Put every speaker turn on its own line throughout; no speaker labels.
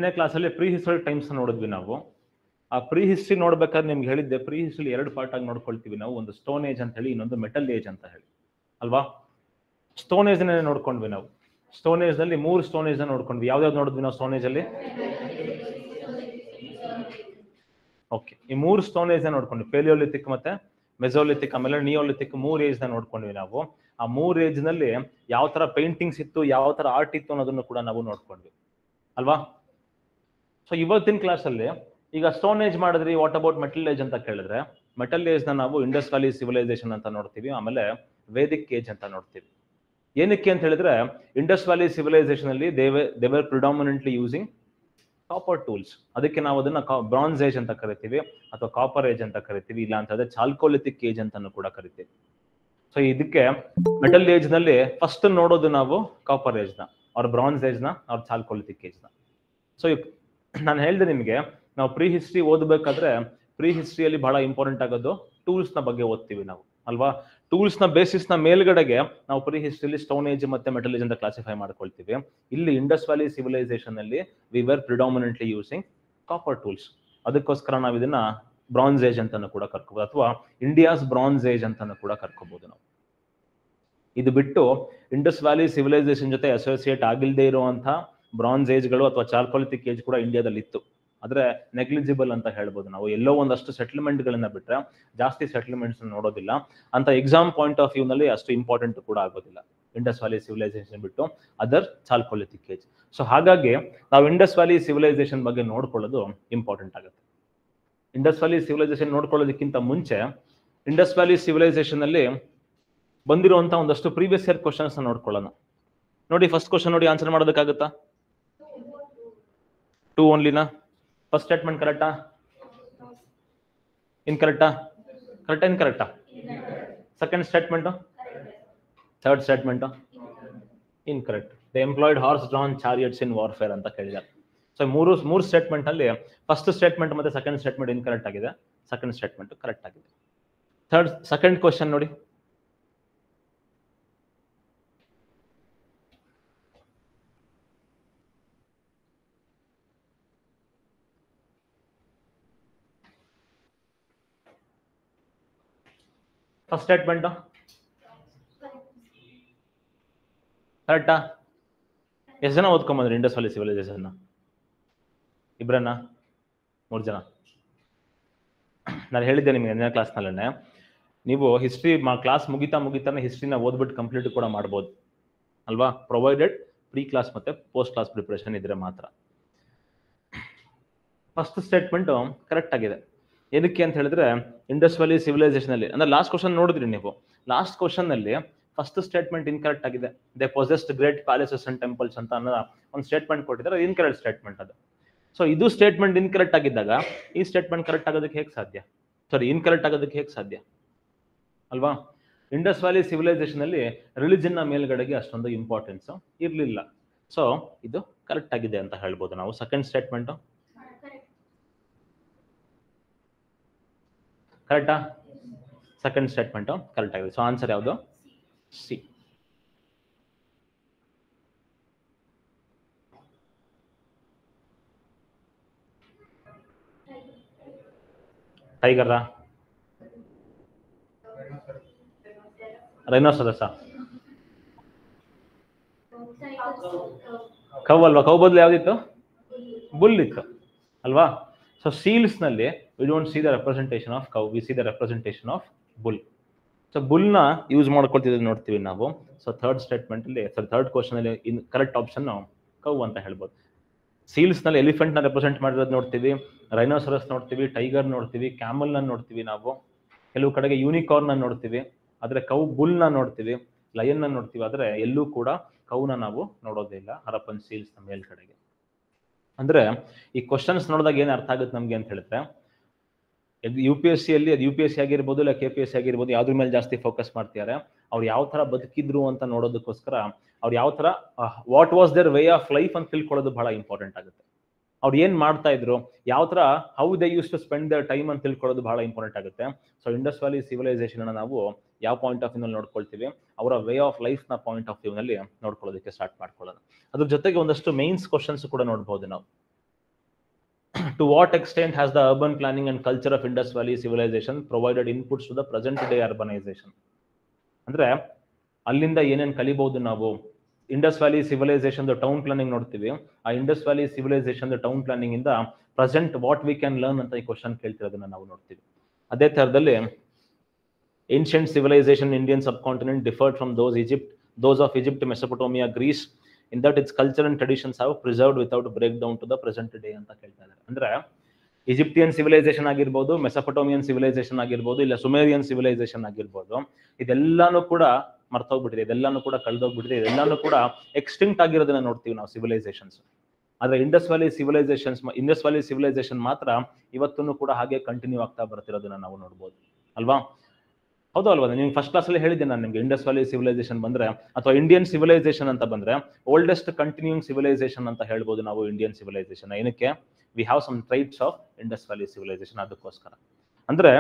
ನಿನ್ನೆ ಕ್ಲಾಸಲ್ಲಿ pre historic times ನೋಡಿದ್ವಿ ನಾವು. ಆ ಪ್ರೀ ಹಿಸ್ಟ್ರಿ ನೋಡ್ಬೇಕಾದ್ರೆ ನಿಮ್ಗೆ ಹೇಳಿದ್ದೆ, ಪ್ರೀ ಹಿಸ್ಟ್ರಿ 2 ಪಾರ್ಟ್ ಆಗಿ ನೋಡ್ಕೊಳ್ತೀವಿ ನಾವು. ಒಂದು ಸ್ಟೋನ್ ಏಜ್ ಅಂತ ಹೇಳಿ, ಇನ್ನೊಂದು ಮೆಟಲ್ ಏಜ್ ಅಂತ ಹೇಳಿ ಅಲ್ವಾ. ಸ್ಟೋನ್ ಏಜ್ ನೋಡ್ಕೊಂಡ್ವಿ ನಾವು. ಸ್ಟೋನ್ ಏಜ್ ನಲ್ಲಿ 3 ಸ್ಟೋನ್ ಏಜ್ ನೋಡ್ಕೊಂಡ್ವಿ. ಯಾವ್ಯಾವ್ದು ನೋಡಿದ್ವಿ ನಾವು ಸ್ಟೋನ್ ಏಜ್ ಅಲ್ಲಿ? ಓಕೆ, ಈ 3 ಸ್ಟೋನ್ ಏಜ್ ನೋಡ್ಕೊಂಡ್ವಿ. ಪೆಲಿಯೋಲಿಥಿಕ್ ಮತ್ತೆ ಮೆಸೋಲಿಥಿಕ್ ಆಮೇಲೆ ನಿಯೋಲಿಥಿಕ್ 3 ಏಜ್ ನೋಡ್ಕೊಂಡ್ವಿ ನಾವು. ಆ 3 ಏಜ್ ನಲ್ಲಿ ಯಾವ ತರ ಪೇಂಟಿಂಗ್ಸ್ ಇತ್ತು, ಯಾವ ತರ ಆರ್ಟ್ ಇತ್ತು ಅನ್ನೋದನ್ನು ಕೂಡ ನಾವು ನೋಡ್ಕೊಂಡ್ವಿ ಅಲ್ವಾ. ಸೊ ಇವತ್ತಿನ ಕ್ಲಾಸ್ ಅಲ್ಲಿ ಈಗ ಸ್ಟೋನ್ ಏಜ್ ಮಾಡಿದ್ರಿ, ವಾಟ್ ಅಬೌಟ್ ಮೆಟಲ್ ಏಜ್ ಅಂತ ಕೇಳಿದ್ರೆ, ಮೆಟಲ್ ಏಜ್ ನ ನಾವು ಇಂಡಸ್ ವ್ಯಾಲಿ ಸಿವಿಲೈಸೇಷನ್ ಅಂತ ನೋಡ್ತೀವಿ, ಆಮೇಲೆ ವೇದಿಕ್ ಏಜ್ ಅಂತ ನೋಡ್ತೀವಿ. ಏನಕ್ಕೆ ಅಂತ ಹೇಳಿದ್ರೆ, ಇಂಡಸ್ ವ್ಯಾಲಿ ಸಿವಿಲೈಸೇಷನ್ ಅಲ್ಲಿ ದೇವರ್ ಪ್ರಿಡಾಮಿನೆಂಟ್ಲಿ ಯೂಸಿಂಗ್ ಕಾಪರ್ ಟೂಲ್ಸ್. ಅದಕ್ಕೆ ನಾವು ಅದನ್ನ ಬ್ರಾನ್ಸ್ ಏಜ್ ಅಂತ ಕರಿತೀವಿ, ಅಥವಾ ಕಾಪರ್ ಏಜ್ ಅಂತ ಕರಿತೀವಿ, ಇಲ್ಲ ಅಂತಂದ್ರೆ ಚಾಲ್ಕೋಲಿಥಿಕ್ ಏಜ್ ಅಂತಾನು ಕೂಡ ಕರಿತೀವಿ. ಸೊ ಇದಕ್ಕೆ ಮೆಟಲ್ ಏಜ್ ನಲ್ಲಿ ಫಸ್ಟ್ ನೋಡೋದು ನಾವು ಕಾಪರ್ ಏಜ್ ನ, ಅವ್ರ ಬ್ರಾನ್ಸ್ ಏಜ್ ನ, ಅವ್ರ ಚಾಲ್ಕೋಲಿಥಿಕ್ ಏಜ್ ನ. ಸೊ ನಾನು ಹೇಳಿದೆ ನಿಮಗೆ, ನಾವು ಪ್ರೀ ಹಿಸ್ಟ್ರಿ ಓದಬೇಕಾದ್ರೆ ಪ್ರೀ ಹಿಸ್ಟ್ರಿಯಲ್ಲಿ ಬಹಳ ಇಂಪಾರ್ಟೆಂಟ್ ಆಗೋದು ಟೂಲ್ಸ್ ನ ಬಗ್ಗೆ ಓದ್ತೀವಿ ನಾವು ಅಲ್ವಾ. ಟೂಲ್ಸ್ ನ ಬೇಸಿಸ್ ನ ಮೇಲ್ಗಡೆಗೆ ನಾವು ಪ್ರೀ ಹಿಸ್ಟ್ರಿಯಲ್ಲಿ ಸ್ಟೋನ್ ಏಜ್ ಮತ್ತೆ ಮೆಟಲ್ ಏಜ್ ಅಂತ ಕ್ಲಾಸಿಫೈ ಮಾಡ್ಕೊಳ್ತೀವಿ. ಇಲ್ಲಿ ಇಂಡಸ್ ವ್ಯಾಲಿ ಸಿವಿಲೈಸೇಷನ್ ಅಲ್ಲಿ we were predominantly using copper tools. ಅದಕ್ಕೋಸ್ಕರ ನಾವು ಇದನ್ನ ಬ್ರಾನ್ಸ್ ಏಜ್ ಅಂತಾನು ಕೂಡ ಕರ್ಕೋಬಹುದು, ಅಥವಾ ಇಂಡಿಯಾಸ್ ಬ್ರಾನ್ಸ್ ಏಜ್ ಅಂತಾನು ಕೂಡ ಕರ್ಕೋಬಹುದು ನಾವು. ಇದು ಬಿಟ್ಟು ಇಂಡಸ್ ವ್ಯಾಲಿ ಸಿವಿಲೈಸೇಷನ್ ಜೊತೆ ಅಸೋಸಿಯೇಟ್ ಆಗಿಲ್ಲದೆ ಇರುವಂತಹ ಬ್ರಾನ್ಸ್ ಏಜ್ಗಳು ಅಥವಾ ಚಾಲ್ಕೋಲಿಥಿಕ್ ಏಜ್ ಕೂಡ ಇಂಡಿಯಾದಲ್ಲಿ ಇತ್ತು. ಆದ್ರೆ ನೆಗ್ಲಿಜಿಬಲ್ ಅಂತ ಹೇಳ್ಬೋದು ನಾವು. ಎಲ್ಲೋ ಒಂದಷ್ಟು ಸೆಟಲ್ಮೆಂಟ್ ಗಳನ್ನ ಬಿಟ್ರೆ ಜಾಸ್ತಿ ಸೆಟಲ್ಮೆಂಟ್ಸ್ ನೋಡೋದಿಲ್ಲ ಅಂತ. ಎಕ್ಸಾಮ್ ಪಾಯಿಂಟ್ ಆಫ್ ವ್ಯೂ ನಲ್ಲಿ ಅಷ್ಟು ಇಂಪಾರ್ಟೆಂಟ್ ಕೂಡ ಆಗೋದಿಲ್ಲ ಇಂಡಸ್ ವ್ಯಾಲಿ ಸಿವಿಲೈಸೇಷನ್ ಬಿಟ್ಟು ಅದರ್ ಚಾಲ್ಕೋಲಿಥಿಕ್ ಏಜ್. ಸೊ ಹಾಗಾಗಿ ನಾವು ಇಂಡಸ್ ವ್ಯಾಲಿ ಸಿವಿಲೈಸೇಷನ್ ಬಗ್ಗೆ ನೋಡ್ಕೊಳ್ಳೋದು ಇಂಪಾರ್ಟೆಂಟ್ ಆಗುತ್ತೆ. ಇಂಡಸ್ ವ್ಯಾಲಿ ಸಿವಿಲೈಸೇಷನ್ ನೋಡ್ಕೊಳ್ಳೋದಕ್ಕಿಂತ ಮುಂಚೆ ಇಂಡಸ್ ವ್ಯಾಲಿ ಸಿವಿಲೈಸೇಷನ್ ಅಲ್ಲಿ ಬಂದಿರುವಂತಹ ಒಂದಷ್ಟು ಪ್ರೀವಿಯಸ್ ಇಯರ್ ಕ್ವಶನ್ಸ್ ನೋಡ್ಕೊಳ್ಳೋಣ. ನೋಡಿ, ಫಸ್ಟ್ ಕ್ವಶನ್ ನೋಡಿ, ಆನ್ಸರ್ ಮಾಡೋದಕ್ಕಾಗುತ್ತಾ? 2 ಓನ್ಲಿನಾ? ಫಸ್ಟ್ ಸ್ಟೇಟ್ಮೆಂಟ್ ಕರೆಕ್ಟಾ? ಇನ್ಕರೆಕ್ಟಾ? ಕರೆಕ್ಟಾ ಇನ್ಕರೆಕ್ಟಾ? Second statement? Third statement? Incorrect. They employed horse drawn chariots in warfare ಅಂತ ಕೇಳಿದ್ದಾರೆ. ಸೊ ಮೂರು ಸ್ಟೇಟ್ಮೆಂಟ್ ಅಲ್ಲಿ ಫಸ್ಟ್ ಸ್ಟೇಟ್ಮೆಂಟ್ ಮತ್ತೆ ಸೆಕೆಂಡ್ ಸ್ಟೇಟ್ಮೆಂಟ್ ಇನ್ಕರೆಕ್ಟ್ ಆಗಿದೆ, ಸೆಕೆಂಡ್ ಸ್ಟೇಟ್ಮೆಂಟ್ ಕರೆಕ್ಟ್ ಆಗಿದೆ. ಸೆಕೆಂಡ್ ಕ್ವಶನ್ ನೋಡಿ, ಫಸ್ಟ್ ಸ್ಟೇಟ್ಮೆಂಟ್ ಕರೆಕ್ಟಾ? ಎಷ್ಟು ಜನ ಓದ್ಕೊಂಬಂದ್ರಿ ಇಂಡಸ್ ವ್ಯಾಲಿ ಸಿವಿಲೈಸೇಷನ್? ಇಬ್ರನ್ನ? 3 ಜನ? ನಾನು ಹೇಳಿದ್ದೆ ನಿಮ್ಗೆ ಎಂದನೇ ಕ್ಲಾಸ್ನಲ್ಲೇ, ನೀವು ಹಿಸ್ಟ್ರಿ ಕ್ಲಾಸ್ ಮುಗಿತಾನೆ ಹಿಸ್ಟ್ರಿನ ಓದ್ಬಿಟ್ಟು ಕಂಪ್ಲೀಟ್ ಕೂಡ ಮಾಡ್ಬೋದು ಅಲ್ವಾ, ಪ್ರೊವೈಡೆಡ್ ಪ್ರೀ ಕ್ಲಾಸ್ ಮತ್ತೆ ಪೋಸ್ಟ್ ಕ್ಲಾಸ್ ಪ್ರಿಪರೇಷನ್ ಇದ್ರೆ ಮಾತ್ರ. ಫಸ್ಟ್ ಸ್ಟೇಟ್ಮೆಂಟ್ ಕರೆಕ್ಟ್ ಆಗಿದೆ. ಏನಕ್ಕೆ ಅಂತ ಹೇಳಿದ್ರೆ, ಇಂಡಸ್ ವ್ಯಾಲಿ ಸಿವಿಲೈಸೇಷನ್ ಅಲ್ಲಿ ಅಂದ್ರೆ ಲಾಸ್ಟ್ ಕ್ವಶನ್ ನೋಡಿದ್ರಿ ನೀವು, ಲಾಸ್ಟ್ ಕ್ವಶನ್ ಅಲ್ಲಿ ಫಸ್ಟ್ ಸ್ಟೇಟ್ಮೆಂಟ್ ಇನ್ಕರೆಕ್ಟ್ ಆಗಿದೆ. They possessed great palaces and temples ಅಂತ ಅನ್ನೋ ಒಂದು ಸ್ಟೇಟ್ಮೆಂಟ್ ಕೊಟ್ಟಿದ್ದಾರೆ, ಇನ್ಕರೆಕ್ಟ್ ಸ್ಟೇಟ್ಮೆಂಟ್ ಅದು. ಸೊ ಇದು ಸ್ಟೇಟ್ಮೆಂಟ್ ಇನ್ಕರೆಕ್ಟ್ ಆಗಿದ್ದಾಗ ಈ ಸ್ಟೇಟ್ಮೆಂಟ್ ಕರೆಕ್ಟ್ ಆಗೋದಕ್ಕೆ ಹೇಗೆ ಸಾಧ್ಯ? ಇನ್ಕರೆಕ್ಟ್ ಆಗೋದಕ್ಕೆ ಹೇಗೆ ಸಾಧ್ಯ ಅಲ್ವಾ? ಇಂಡಸ್ ವ್ಯಾಲಿ ಸಿವಿಲೈಸೇಷನ್ ಅಲ್ಲಿ ರಿಲಿಜನ್ ನ ಮೇಲ್ಗಡೆಗೆ ಅಷ್ಟೊಂದು ಇಂಪಾರ್ಟೆನ್ಸ್ ಇರ್ಲಿಲ್ಲ. ಸೊ ಇದು ಕರೆಕ್ಟ್ ಆಗಿದೆ ಅಂತ ಹೇಳ್ಬೋದು ನಾವು. ಸೆಕೆಂಡ್ ಸ್ಟೇಟ್ಮೆಂಟ್ ಕರೆಕ್ಟಾ? ಸೆಕೆಂಡ್ ಸ್ಟೇಟ್ಮೆಂಟ್ ಕರೆಕ್ಟ್ ಆಗಿದೆ. ಸೊ ಆನ್ಸರ್ ಯಾವುದು? ಸಿ. ಟೈಗರ್? ರೈನೋಸರಸ್? ಕವ್ ಅಲ್ವಾ? ಕವ್ ಬದಲು ಯಾವ್ದಿತ್ತು? ಬುಲ್ ಇತ್ತು ಅಲ್ವಾ? ಸೊ ಸೀಲ್ಸ್ ನಲ್ಲಿ we don't see the representation of cow, we see the representation of bull. So bull ನ ಯೂಸ್ ಮಾಡ್ಕೊಳ್ತಿದ್ದು ನೋಡ್ತೀವಿ ನಾವು. ಸೊ ಥರ್ಡ್ ಸ್ಟೇಟ್ಮೆಂಟ್ ಅಲ್ಲಿ ಥರ್ಡ್ ಕ್ವಶನ್ ಅಲ್ಲಿ ಕರೆಕ್ಟ್ ಆಪ್ಷನ್ ಕವ್ ಅಂತ ಹೇಳ್ಬೋದು. ಸೀಲ್ಸ್ ನಲ್ಲಿ ಎಲಿಫೆಂಟ್ ನ ರೆಪ್ರೆಸೆಂಟ್ ಮಾಡಿರೋದು ನೋಡ್ತೀವಿ, ರೈನೋಸರಸ್ ನೋಡ್ತೀವಿ, ಟೈಗರ್ ನೋಡ್ತೀವಿ, ಕ್ಯಾಮಲ್ ನ ನೋಡ್ತೀವಿ ನಾವು, ಕೆಲವು ಕಡೆಗೆ ಯೂನಿಕಾರ್ನ್ ನ ನೋಡ್ತೀವಿ, ಆದ್ರೆ ಕವ್ ಬುಲ್ ನ ನೋಡ್ತೀವಿ, ಲಯನ್ ನ ನೋಡ್ತೀವಿ, ಆದ್ರೆ ಎಲ್ಲೂ ಕೂಡ ಕೌನ ನಾವು ನೋಡೋದಿಲ್ಲ ಹರಪ್ಪನ್ ಸೀಲ್ಸ್ ನ ಮೇಲ್ಗಡೆಗೆ. ಅಂದ್ರೆ ಈ ಕ್ವಶನ್ಸ್ ನೋಡಿದಾಗ ಏನ್ ಅರ್ಥ ಆಗುತ್ತೆ ನಮ್ಗೆ ಅಂತ ಹೇಳಿದ್ರೆ, UPSC ಅಲ್ಲಿ ಅದು UPSC ಆಗಿರ್ಬೋದು ಇಲ್ಲ KPSC ಆಗಿರ್ಬೋದು, ಯಾವ್ದ್ರ ಮೇಲೆ ಜಾಸ್ತಿ ಫೋಕಸ್ ಮಾಡ್ತಿದ್ದಾರೆ, ಅವ್ರು ಯಾವ ತರ ಬದುಕಿದ್ರು ಅಂತ ನೋಡೋದಕ್ಕೋಸ್ಕರ ಅವ್ರು ಯಾವ ತರ what was their way of life ಅಂತ ತಿಳ್ಕೊಳ್ಳೋದು ಬಹಳ ಇಂಪಾರ್ಟೆಂಟ್ ಆಗುತ್ತೆ. ಅವ್ರು ಏನ್ ಮಾಡ್ತಾ ಇದ್ರು, ಯಾವ ತರ how they used to spend their time ಅಂತ ತಿಳ್ಕೊಳ್ಳೋದು ಬಹಳ ಇಂಪಾರ್ಟೆಂಟ್ ಆಗುತ್ತೆ. ಸೊ ಇಂಡಸ್ ವ್ಯಾಲಿ ಸಿವಿಲೈಸೇಷನ್ ಅನ್ನ ನಾವು ಯಾವ ಪಾಯಿಂಟ್ ಆಫ್ ವ್ಯೂ ನಲ್ಲಿ ನೋಡ್ಕೊಳ್ತೀವಿ, ಅವರ ವೇ ಆಫ್ ಲೈಫ್ ನ ಪಾಯಿಂಟ್ ಆಫ್ ವ್ಯೂ ನಲ್ಲಿ ನೋಡ್ಕೊಳ್ಳೋದಕ್ಕೆ ಸ್ಟಾರ್ಟ್ ಮಾಡ್ಕೊಳ್ಳೋಣ. ಅದ್ರ ಜೊತೆಗೆ ಒಂದಷ್ಟು ಮೇನ್ಸ್ ಕ್ವಶನ್ಸ್ ಕೂಡ ನೋಡ್ಬೋದು ನಾವು. To what extent has the urban planning and culture of Indus Valley civilization provided inputs to the present day urbanization? ಅಂದ್ರೆ ಅಲ್ಲಿಂದ ಏನೇನು ಕಲಿಬಹುದು ನಾವು. Indus valley civilization town planning ನೋಡ್ತೀವಿ, ಆ Indus valley civilization town planning ಇಂದ present what we can learn ಅಂತ ಈ ಕ್ವಶನ್ ಕೇಳ್ತಿರೋದನ್ನ ನಾವು ನೋಡ್ತೀವಿ. ಅದೇ ತರದಲ್ಲಿ ancient civilization in Indian subcontinent differed from those of Egypt, Mesopotamia, Greece, in that its culture and traditions have preserved without breakdown to the present day ಅಂತ ಕೇಳ್ತಾ ಇದ್ದಾರೆ. ಅಂದ್ರೆ ಈಜಿಪ್ಟಿಯನ್ ಸಿವಿಲೈಸೇಷನ್ ಆಗಿರ್ಬೋದು, ಮೆಸೊಪೊಟೋಮಿಯನ್ ಸಿವಿಲೈಸೇಷನ್ ಆಗಿರ್ಬೋದು, ಇಲ್ಲ ಸುಮೇರಿಯನ್ ಸಿವಿಲೈಸೇಷನ್ ಆಗಿರ್ಬೋದು, ಇದೆಲ್ಲಾನು ಕೂಡ ಮರ್ತೋಗ್ಬಿಟ್ಟಿದೆ, ಇದೆಲ್ಲಾನು ಕೂಡ ಕಳೆದೋಗ್ಬಿಟ್ಟಿದೆ, ಇದೆಲ್ಲಾನು ಕೂಡ ಎಕ್ಸ್ಟಿಂಕ್ಟ್ ಆಗಿರೋದನ್ನ ನೋಡ್ತೀವಿ ನಾವು ಸಿವಿಲೈಸೇಷನ್ಸ್. ಆದ್ರೆ ಇಂಡಸ್ ವ್ಯಾಲಿ ಸಿವಿಲೈಸೇಷನ್ ಮಾತ್ರ ಇವತ್ತೂ ಕೂಡ ಹಾಗೆ ಕಂಟಿನ್ಯೂ ಆಗ್ತಾ ಬರ್ತಿರೋದನ್ನ ನಾವು ನೋಡ್ಬೋದು ಅಲ್ವಾ. ಹೌದು ಅಲ್ವಾ? ನಿಮ್ಗೆ ಫಸ್ಟ್ ಕ್ಲಾಸ್ ಅಲ್ಲಿ ಹೇಳಿದ್ದೆ ನಾನು ನಿಮ್ಗೆ, ಇಂಡಸ್ ವ್ಯಾಲಿ ಸಿವಿಲೈಸೇಷನ್ ಬಂದ್ರೆ ಅಥವಾ ಇಂಡಿಯನ್ ಸಿವಿಲೈಸೇಷನ್ ಅಂತ ಬಂದ್ರೆ ಓಲ್ಡೆಸ್ಟ್ ಕಂಟಿನ್ಯೂಯಿಂಗ್ ಸಿವಿಲೈಸೇಷನ್ ಅಂತ ಹೇಳ್ಬೋದು ನಾವು ಇಂಡಿಯನ್ ಸಿವಿಲೈಸೇಷನ್. ಏನಕ್ಕೆ? We have some traits of Indus valley civilisation. ಅದಕ್ಕೋಸ್ಕರ ಅಂದ್ರೆ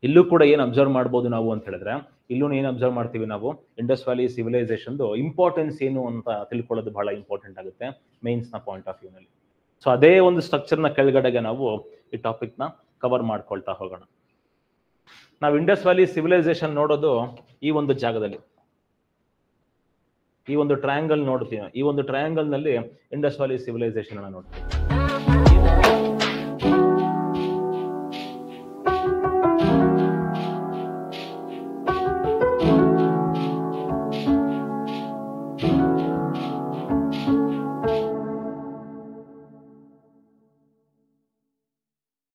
ಇಲ್ಲೂ ಕೂಡ ಏನ್ ಅಬ್ಸರ್ವ್ ಮಾಡ್ಬೋದು ನಾವು ಅಂತ ಹೇಳಿದ್ರೆ, ಇಲ್ಲೂ ಏನ್ ಅಬ್ಸರ್ವ್ ಮಾಡ್ತೀವಿ ನಾವು, ಇಂಡಸ್ ವ್ಯಾಲಿ ಸಿವಿಲೈಸೇಷನ್ ಇಂಪಾರ್ಟೆನ್ಸ್ ಏನು ಅಂತ ತಿಳ್ಕೊಳ್ಳೋದು ಬಹಳ ಇಂಪಾರ್ಟೆಂಟ್ ಆಗುತ್ತೆ ಮೇನ್ಸ್ ನ ಪಾಯಿಂಟ್ ಆಫ್ ವ್ಯೂ ನಲ್ಲಿ. ಸೊ ಅದೇ ಒಂದು ಸ್ಟ್ರಕ್ಚರ್ ನ ಕೆಳಗಡೆಗೆ ನಾವು ಈ ಟಾಪಿಕ್ ನ ಕವರ್ ಮಾಡ್ಕೊಳ್ತಾ ಹೋಗೋಣ. ನಾವು ಇಂಡಸ್ ವ್ಯಾಲಿ ಸಿವಿಲೈಸೇಷನ್ ನೋಡೋದು ಈ ಒಂದು ಜಾಗದಲ್ಲಿ, ಈ ಒಂದು ಟ್ರಯಾಂಗಲ್ ನೋಡ್ತೀವಿ. ಈ ಒಂದು ಟ್ರಯಾಂಗಲ್ ನಲ್ಲಿ ಇಂಡಸ್ ವ್ಯಾಲಿ ಸಿವಿಲೈಸೇಷನ್ ಅನ್ನ ನೋಡ್ತೀವಿ.